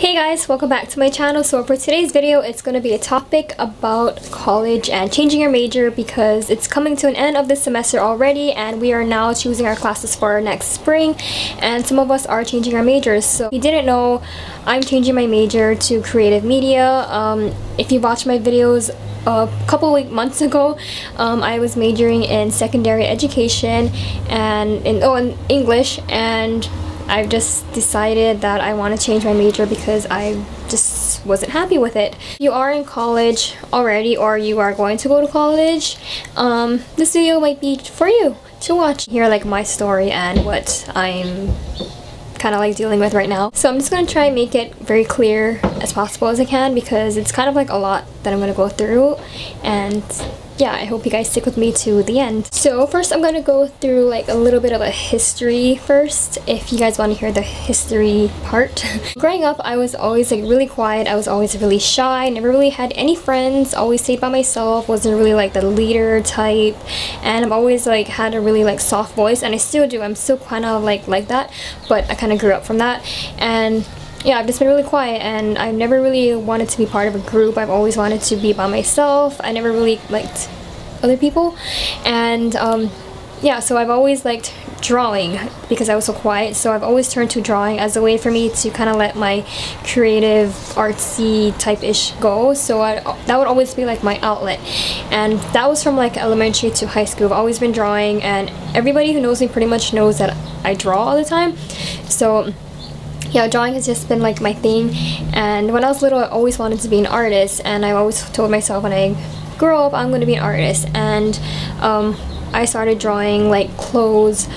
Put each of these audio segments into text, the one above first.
Hey guys, welcome back to my channel. So for today's video, it's going to be a topic about college and changing your major because it's coming to an end of this semester already and we are now choosing our classes for next spring, and some of us are changing our majors. So if you didn't know, I'm changing my major to creative media. If you watched my videos a couple months ago, I was majoring in secondary education and in English, and I've just decided that I want to change my major because I just wasn't happy with it. If you are in college already or you are going to go to college, this video might be for you to watch. Hear like my story and what I'm kind of like dealing with right now. So I'm just going to try and make it very clear as possible as I can because it's kind of like a lot that I'm going to go through, and yeah, I hope you guys stick with me to the end. So first I'm gonna go through like a little bit of a history first, if you guys want to hear the history part. Growing up, I was always like really quiet. I was always really shy, never really had any friends, always stayed by myself, wasn't really like the leader type, and I've always like had a really like soft voice, and I still do. I'm still kind of like that, but I kind of grew up from that. And yeah, I've just been really quiet, and I've never really wanted to be part of a group. I've always wanted to be by myself. I never really liked other people, and yeah, so I've always liked drawing because I was so quiet. So I've always turned to drawing as a way for me to kind of let my creative, artsy type-ish go. So that would always be like my outlet, and that was from like elementary to high school. I've always been drawing, and everybody who knows me pretty much knows that I draw all the time. So yeah, drawing has just been like my thing. And when I was little, I always wanted to be an artist, and I always told myself when I grow up I'm going to be an artist. And I started drawing like clothes,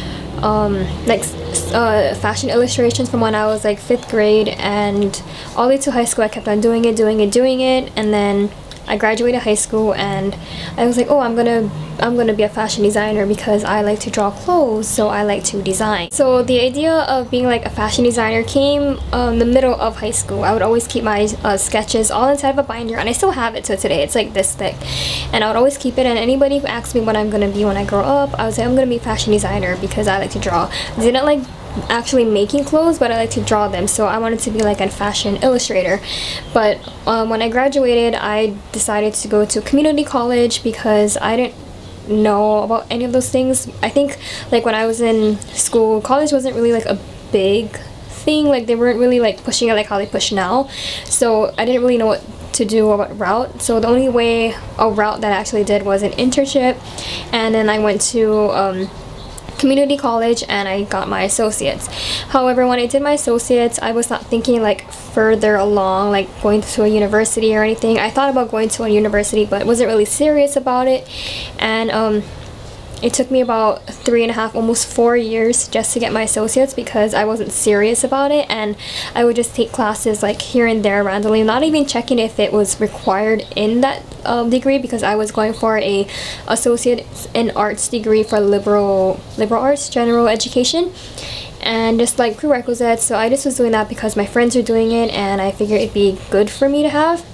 fashion illustrations from when I was like 5th grade, and all the way to high school I kept on doing it, and then I graduated high school and I was like, oh, I'm gonna be a fashion designer because I like to draw clothes, so I like to design. So the idea of being like a fashion designer came in the middle of high school. I would always keep my sketches all inside of a binder, and I still have it to today. It's like this thick, and I would always keep it. And anybody who asked me what I'm gonna be when I grow up, I would say I'm gonna be a fashion designer because I like to draw. I didn't like actually making clothes, but I like to draw them, so I wanted to be like a fashion illustrator. But when I graduated, I decided to go to community college because I didn't know about any of those things. I think like when I was in school, college wasn't really like a big thing. Like they weren't really like pushing it like how they push now, so I didn't really know what to do about route. So the only way a route that I actually did was an internship, and then I went to community college and I got my associates. However, when I did my associates, I was not thinking like further along, like going to a university or anything. I thought about going to a university, but wasn't really serious about it. And it took me about 3.5, almost 4 years just to get my associates because I wasn't serious about it, and I would just take classes like here and there randomly, not even checking if it was required in that degree, because I was going for a associate in arts degree for liberal arts, general education, and just like prerequisites. So I just was doing that because my friends were doing it and I figured it'd be good for me to have.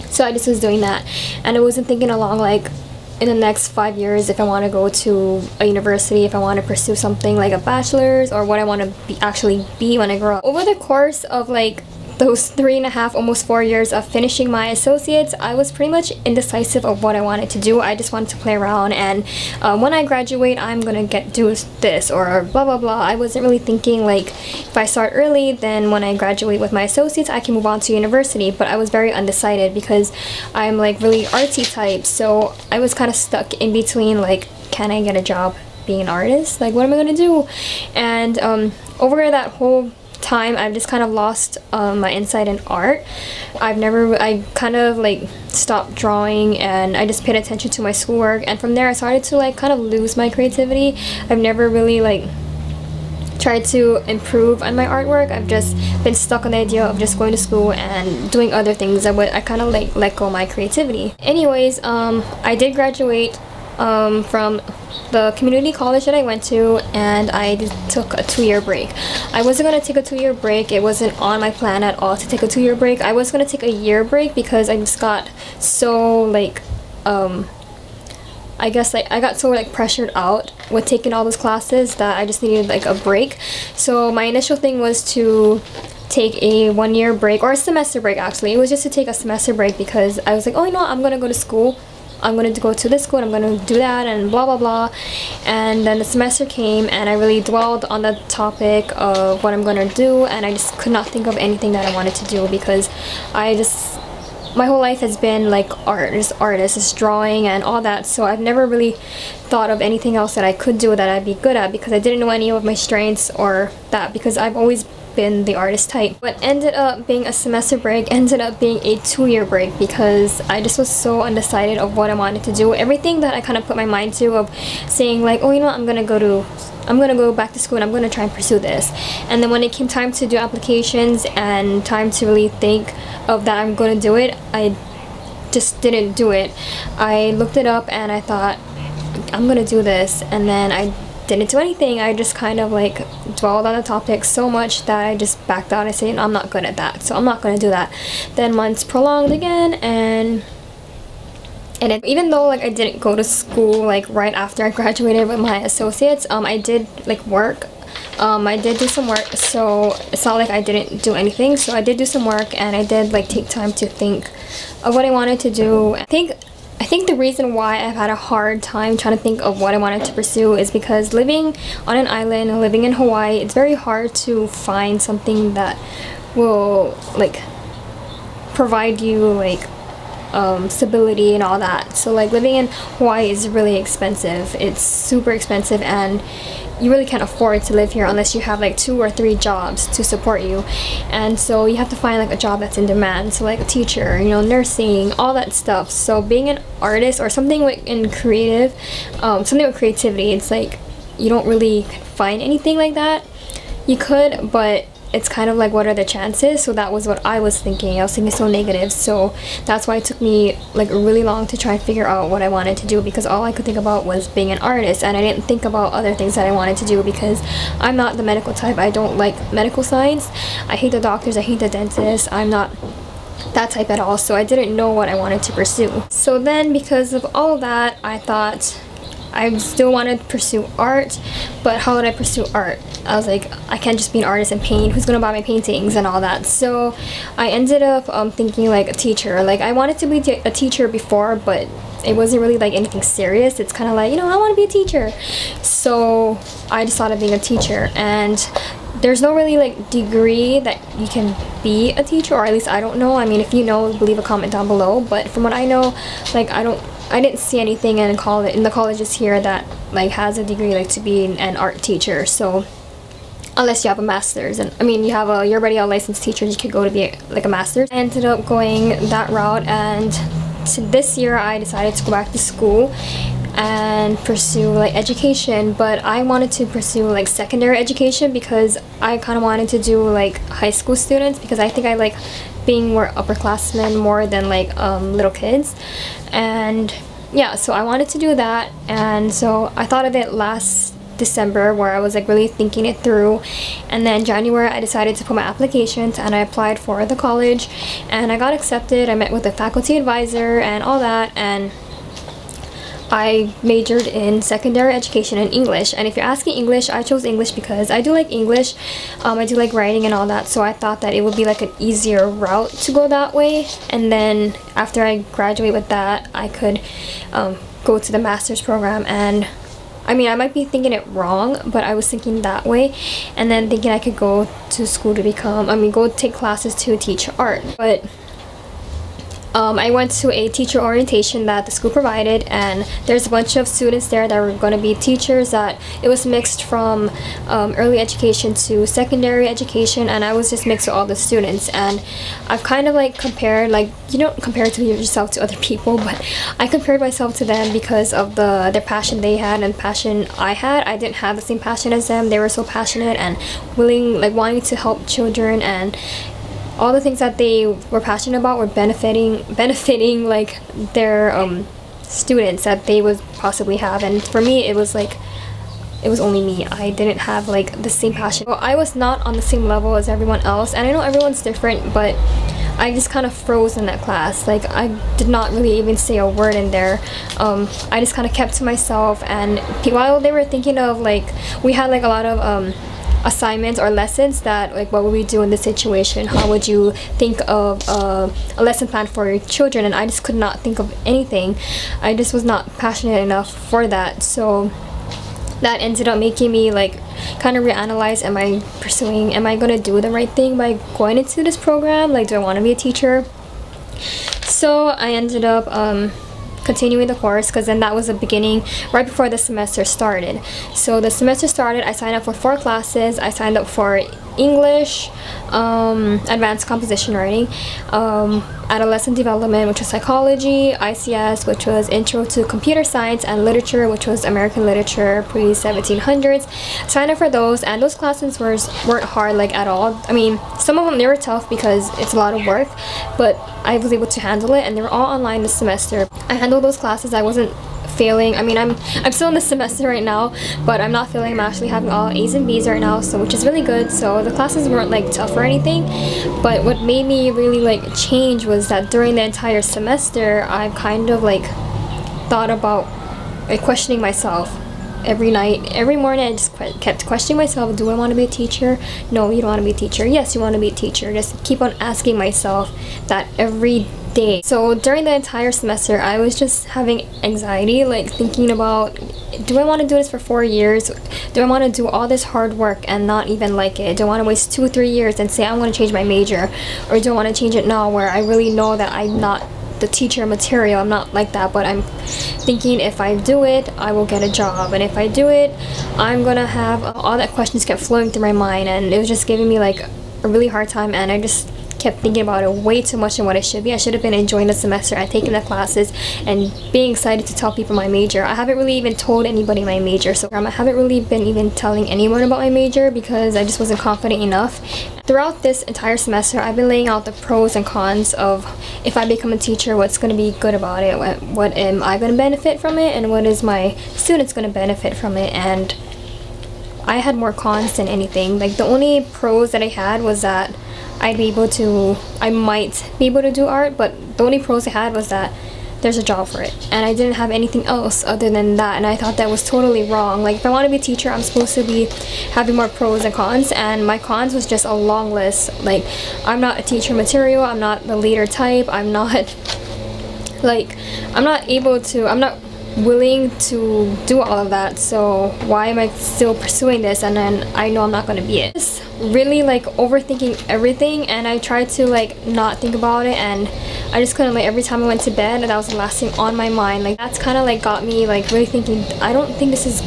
So I just was doing that, and I wasn't thinking along like in the next 5 years if I want to go to a university, if I want to pursue something like a bachelor's, or what I want to actually be when I grow up. Over the course of like those 3.5, almost 4 years of finishing my associates, I was pretty much indecisive of what I wanted to do. I just wanted to play around, and when I graduate I'm gonna do this or blah blah blah. I wasn't really thinking like if I start early, then when I graduate with my associates I can move on to university. But I was very undecided because I'm like really artsy type, so I was kind of stuck in between like, can I get a job being an artist? Like what am I gonna do? And over that whole time I've just kind of lost my insight in art. I kind of like stopped drawing, and I just paid attention to my schoolwork, and from there I started to like kind of lose my creativity. I've never really like tried to improve on my artwork. I've just been stuck on the idea of just going to school and doing other things. I kind of like let go of my creativity. Anyways, I did graduate from the community college that I went to, and I took a 2-year break. I wasn't going to take a 2-year break. It wasn't on my plan at all to take a 2-year break. I was going to take a year break because I just got so like I guess like I got so like pressured out with taking all those classes that I just needed like a break. So my initial thing was to take a 1-year break, or a semester break actually. It was just to take a semester break because I was like, oh, you know what, I'm gonna go to school. I'm going to go to this school and I'm going to do that and blah blah blah. And then the semester came and I really dwelled on the topic of what I'm going to do, and I just could not think of anything that I wanted to do because my whole life has been like artist, drawing and all that, so I've never really thought of anything else that I could do that I'd be good at because I didn't know any of my strengths or that, because I've always been the artist type. What ended up being a semester break ended up being a 2-year break because I just was so undecided of what I wanted to do. Everything that I kind of put my mind to, of saying like, oh, you know what, I'm gonna go back to school and I'm gonna try and pursue this. And then when it came time to do applications and time to really think of that I'm gonna do it, I just didn't do it. I looked it up and I thought, I'm gonna do this, and then I didn't do anything. I just kind of like dwelled on the topic so much that I just backed out. I said, I'm not good at that, so I'm not going to do that. Then months prolonged again, and even though like I didn't go to school like right after I graduated with my associates, I did like work. I did do some work, so it's not like I didn't do anything. So I did do some work, and I did like take time to think of what I wanted to do. I think the reason why I've had a hard time trying to think of what I wanted to pursue is because living on an island, living in Hawaii, it's very hard to find something that will like provide you like stability and all that. So like living in Hawaii is really expensive. It's super expensive, and you really can't afford to live here unless you have like 2 or 3 jobs to support you. And so you have to find like a job that's in demand, so like a teacher, you know, nursing, all that stuff. So being an artist or something in creative, something with creativity, it's like you don't really find anything like that. You could, but it's kind of like, what are the chances? So that was what I was thinking. I was thinking so negative, so that's why it took me like really long to try and figure out what I wanted to do, because all I could think about was being an artist, and I didn't think about other things that I wanted to do because I'm not the medical type. I don't like medical science. I hate the doctors, I hate the dentists. I'm not that type at all, so I didn't know what I wanted to pursue. So then because of all that, I thought I still wanted to pursue art, but how would I pursue art? I was like, I can't just be an artist and paint. Who's gonna buy my paintings and all that? So I ended up thinking like a teacher. Like I wanted to be a teacher before, but it wasn't really like anything serious. It's kind of like, you know, I want to be a teacher. So I just thought of being a teacher, and there's no really like degree that you can be a teacher, or at least I don't know. I mean, if you know, leave a comment down below. But from what I know, like I didn't see anything in the colleges here that like has a degree like to be an art teacher. So unless you have a master's, and I mean you're already a licensed teacher, you could go to be like a master's. I ended up going that route, and this year I decided to go back to school and pursue like education, but I wanted to pursue like secondary education because I kind of wanted to do like high school students, because I think I like being more upperclassmen more than like little kids. And yeah, so I wanted to do that, and so I thought of it last December, where I was like really thinking it through, and then January I decided to put my applications and I applied for the college and I got accepted. I met with the faculty advisor and all that, and I majored in secondary education and English. And if you're asking English, I chose English because I do like English. I do like writing and all that, so I thought that it would be like an easier route to go that way. And then after I graduate with that, I could go to the master's program. And I mean, I might be thinking it wrong, but I was thinking that way, and then thinking I could go to school to go take classes to teach art. But I went to a teacher orientation that the school provided, and there's a bunch of students there that were going to be teachers. That it was mixed from early education to secondary education, and I was just mixed with all the students. And I've kind of like compared, like, you don't compare yourself to other people, but I compared myself to them because of their passion they had and passion I had. I didn't have the same passion as them. They were so passionate and wanting to help children, and all the things that they were passionate about were benefiting like their students that they would possibly have. And for me, it was like, it was only me. I didn't have like the same passion. Well, I was not on the same level as everyone else, and I know everyone's different, but I just kind of froze in that class. Like I did not really even say a word in there. I just kind of kept to myself, and while they were thinking of like, we had like a lot of assignments or lessons that like what would we do in this situation, how would you think of a lesson plan for your children, and I just could not think of anything. I just was not passionate enough for that. So that ended up making me like kind of reanalyze, am I gonna do the right thing by going into this program? Like, do I want to be a teacher? So I ended up continuing the course, because then that was the beginning right before the semester started. So the semester started, I signed up for 4 classes. I signed up for English, advanced composition writing, adolescent development, which was psychology, ICS, which was intro to computer science, and literature, which was American literature pre-1700s. Signed up for those, and those classes weren't hard like at all. I mean, some of them, they were tough because it's a lot of work, but I was able to handle it, and they were all online this semester. I handled those classes. I wasn't failing. I mean, I'm still in the semester right now, but I'm not failing. I'm actually having all A's and B's right now, so which is really good. So the classes weren't like tough or anything, but what made me really like change was that during the entire semester, I kind of like thought about like questioning myself. Every night, every morning, I just kept questioning myself, do I want to be a teacher? No, you don't want to be a teacher. Yes, you want to be a teacher. Just keep on asking myself that every day. So during the entire semester, I was just having anxiety, like thinking about, do I want to do this for 4 years? Do I want to do all this hard work and not even like it? Do I want to waste 2 or 3 years and say I'm going to change my major? Or do I want to change it now where I really know that I'm not the teacher material? I'm not like that, but I'm thinking if I do it, I will get a job, and if I do it, I'm gonna have all that questions kept flowing through my mind, and it was just giving me like a really hard time, and I just kept thinking about it way too much than what I should be. I should have been enjoying the semester and taking the classes and being excited to tell people my major. I haven't really even told anybody my major, so I haven't really been even telling anyone about my major because I just wasn't confident enough. Throughout this entire semester, I've been laying out the pros and cons of if I become a teacher, what's going to be good about it, what am I going to benefit from it, and what is my students going to benefit from it. And I had more cons than anything. Like, the only pros that I had was that I might be able to do art, but the only pros I had was that there's a job for it, and I didn't have anything else other than that, and I thought that was totally wrong. Like, if I want to be a teacher, I'm supposed to be having more pros and cons, and my cons was just a long list. Like, I'm not a teacher material, I'm not the leader type, I'm not willing to do all of that, so why am I still pursuing this, and then I know I'm not going to be it. Just really like overthinking everything, and I tried to like not think about it, and I just couldn't. Like, every time I went to bed, that was the last thing on my mind. Like, that's kind of like got me like really thinking, I don't think this is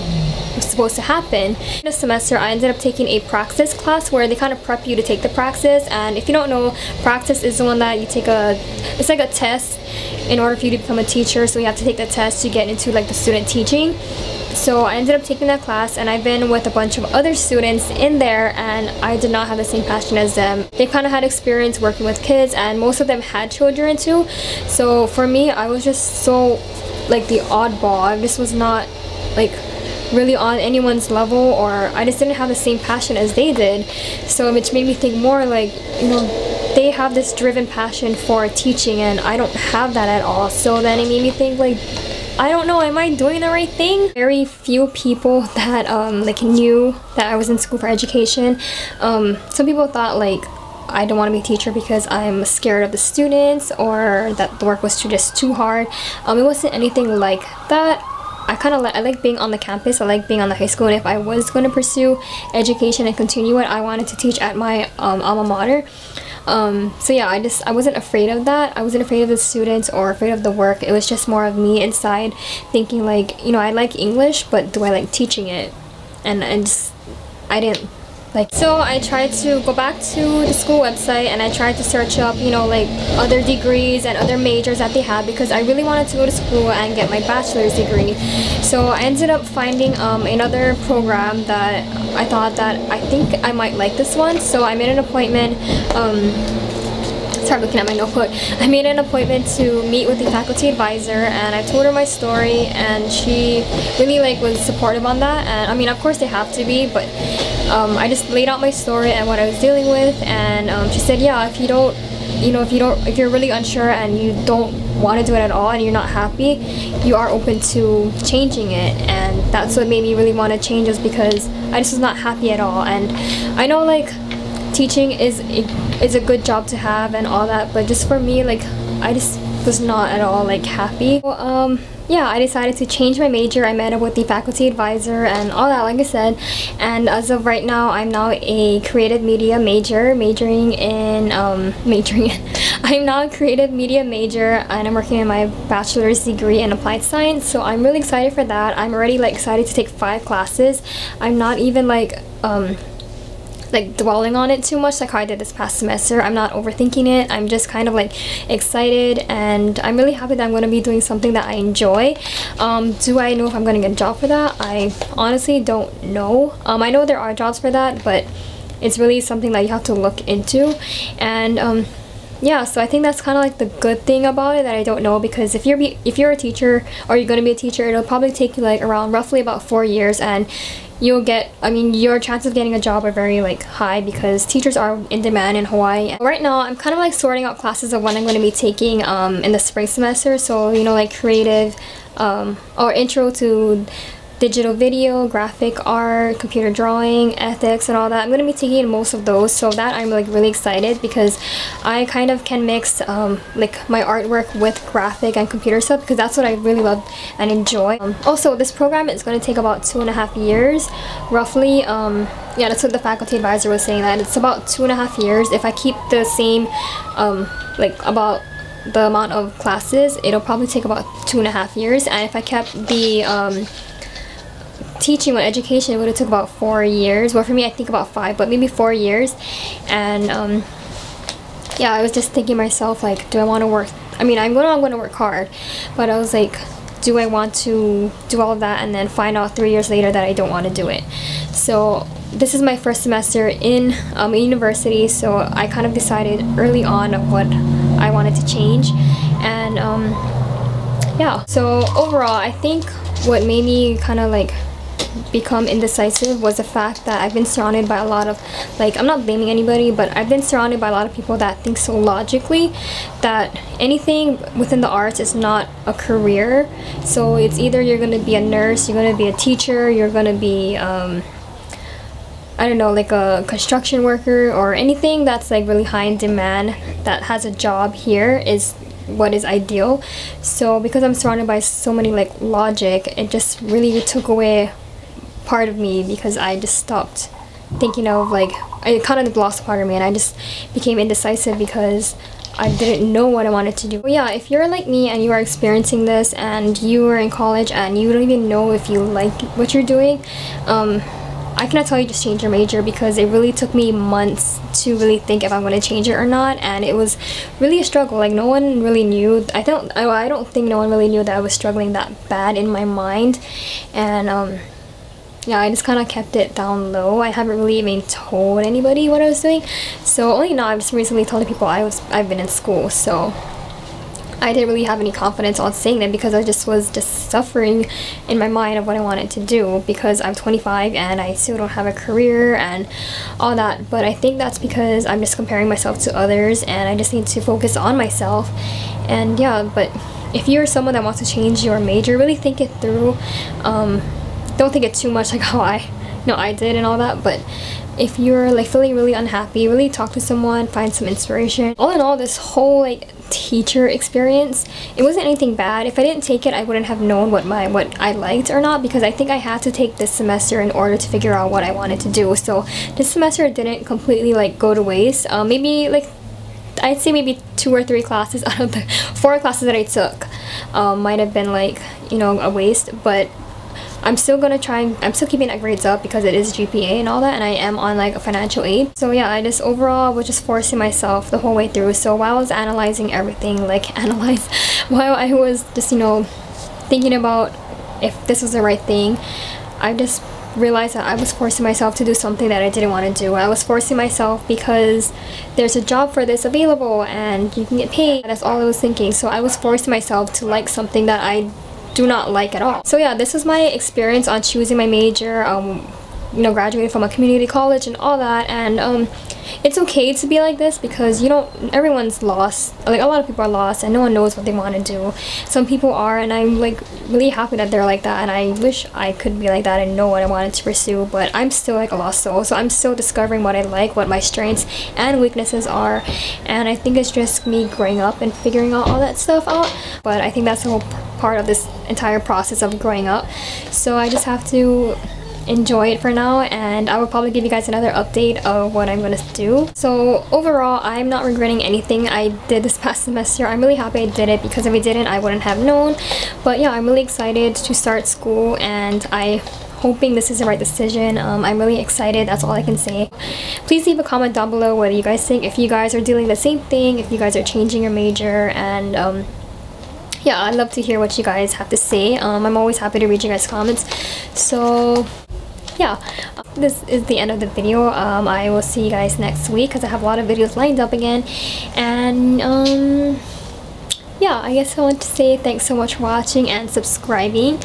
supposed to happen. This semester, I ended up taking a praxis class where they kind of prep you to take the praxis, and if you don't know, praxis is the one that you take it's like a test in order for you to become a teacher, so you have to take the test to get into like the student teaching. So I ended up taking that class, and I've been with a bunch of other students in there, and I did not have the same passion as them. They kind of had experience working with kids, and most of them had children too. So for me, I was just so like the oddball. I just was not like really on anyone's level, or I just didn't have the same passion as they did. So which made me think more like, you know, they have this driven passion for teaching, and I don't have that at all. So then it made me think like, I don't know, am I doing the right thing? Very few people that like knew that I was in school for education. Some people thought like I don't want to be a teacher because I'm scared of the students, or that the work was just too hard. It wasn't anything like that. I like being on the campus. I like being on the high school, and if I was going to pursue education and continue it, I wanted to teach at my alma mater. So yeah, I wasn't afraid of that. I wasn't afraid of the students or afraid of the work. It was just more of me inside thinking like, you know, I like English, but do I like teaching it? And I didn't like. So I tried to go back to the school website, and I tried to search up, you know, like other degrees and other majors that they had, because I really wanted to go to school and get my bachelor's degree. So I ended up finding another program that I thought that I think I might like this one. So I made an appointment. Start looking at my notebook. I made an appointment to meet with the faculty advisor, and I told her my story, and she really like was supportive on that. And I mean, of course they have to be, but I just laid out my story and what I was dealing with, and she said, yeah, if you don't you know, if you're really unsure and you don't want to do it at all and you're not happy, you are open to changing it. And that's what made me really want to change, is because I just was not happy at all. And I know like teaching is a good job to have and all that, but just for me, like, I just was not at all like happy. So, yeah, I decided to change my major. I met up with the faculty advisor and all that, like I said, and as of right now, I'm now a creative media major, I'm now a creative media major, and I'm working on my bachelor's degree in applied science, so I'm really excited for that. I'm already like excited to take 5 classes. I'm not even like dwelling on it too much like how I did this past semester. I'm not overthinking it. I'm just kind of like excited, and I'm really happy that I'm going to be doing something that I enjoy. Do I know if I'm going to get a job for that? I honestly don't know. I know there are jobs for that, but it's really something that you have to look into. And yeah, so I think that's kind of like the good thing about it, that I don't know, because if you're a teacher, or you're going to be a teacher, it'll probably take you like around roughly about 4 years, and you'll get, I mean, your chances of getting a job are very like high because teachers are in demand in Hawaii. Right now, I'm kind of like sorting out classes of what I'm going to be taking in the spring semester. So, you know, like creative or intro to digital video, graphic art, computer drawing, ethics, and all that. I'm going to be taking most of those, so that I'm like really excited, because I kind of can mix like my artwork with graphic and computer stuff, because that's what I really love and enjoy. Also, this program is going to take about 2.5 years roughly. Yeah, that's what the faculty advisor was saying, that it's about 2.5 years. If I keep the same like about the amount of classes, it'll probably take about 2.5 years, and if I kept the teaching on education, it would have took about 4 years. Well, for me, I think about 5, but maybe 4 years. And yeah, I was just thinking myself, like, do I want to work? I mean, I'm going to work hard, but I was like, do I want to do all of that and then find out 3 years later that I don't want to do it? So this is my first semester in university, so I kind of decided early on of what I wanted to change. And yeah, so overall, I think what made me kind of like become indecisive was the fact that I've been surrounded by a lot of, like, I'm not blaming anybody, but I've been surrounded by a lot of people that think so logically that anything within the arts is not a career. So it's either you're going to be a nurse, you're going to be a teacher, you're going to be I don't know, like a construction worker, or anything that's like really high in demand that has a job here is what is ideal. So because I'm surrounded by so many like logic, it just really took away part of me, because I just stopped thinking of, like, I kind of lost part of me, and I just became indecisive because I didn't know what I wanted to do. But yeah, if you're like me and you are experiencing this and you are in college and you don't even know if you like what you're doing, I cannot tell you just change your major, because it really took me months to really think if I'm going to change it or not, and it was really a struggle. Like, no one really knew. I don't think no one really knew that I was struggling that bad in my mind. And yeah, I just kind of kept it down low. I haven't really even told anybody what I was doing. So only now I've just recently told the people I've been in school. So I didn't really have any confidence on saying that, because I just was suffering in my mind of what I wanted to do, because I'm 25 and I still don't have a career and all that. But I think that's because I'm just comparing myself to others, and I just need to focus on myself. And yeah, but if you're someone that wants to change your major, really think it through. Don't think it too much like how I did and all that. But if you're like feeling really unhappy, really talk to someone, find some inspiration. All in all, this whole like teacher experience, it wasn't anything bad. If I didn't take it, I wouldn't have known what I liked or not, because I think I had to take this semester in order to figure out what I wanted to do. So this semester didn't completely like go to waste. Maybe like I'd say maybe 2 or 3 classes out of the 4 classes that I took might have been like, you know, a waste, but I'm still gonna try. I'm still keeping my grades up because it is GPA and all that, and I am on like a financial aid. So yeah, I just overall was just forcing myself the whole way through. So while I was analyzing everything, while I was just, you know, thinking about if this was the right thing, I just realized that I was forcing myself to do something that I didn't want to do. I was forcing myself because there's a job for this available and you can get paid. That's all I was thinking. So I was forcing myself to like something that I do not like at all. So yeah, this is my experience on choosing my major, you know, graduating from a community college and all that. And it's okay to be like this, because you don't, everyone's lost, like a lot of people are lost and no one knows what they want to do. Some people are, and I'm like really happy that they're like that, and I wish I could be like that and know what I wanted to pursue, but I'm still like a lost soul, so I'm still discovering what I like, what my strengths and weaknesses are, and I think it's just me growing up and figuring out all that stuff out. But I think that's the whole part of this entire process of growing up, so I just have to enjoy it for now, and I will probably give you guys another update of what I'm gonna do. So overall, I'm not regretting anything I did this past semester. I'm really happy I did it, because if I didn't, I wouldn't have known. But yeah, I'm really excited to start school, and I'm hoping this is the right decision. I'm really excited, that's all I can say. Please leave a comment down below what you guys think, if you guys are doing the same thing, if you guys are changing your major, and yeah, I'd love to hear what you guys have to say. I'm always happy to read your guys' comments. So yeah, this is the end of the video. I will see you guys next week, because I have a lot of videos lined up again. And yeah, I guess I want to say thanks so much for watching and subscribing,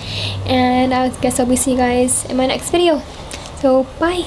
and I guess I'll be seeing you guys in my next video. So bye.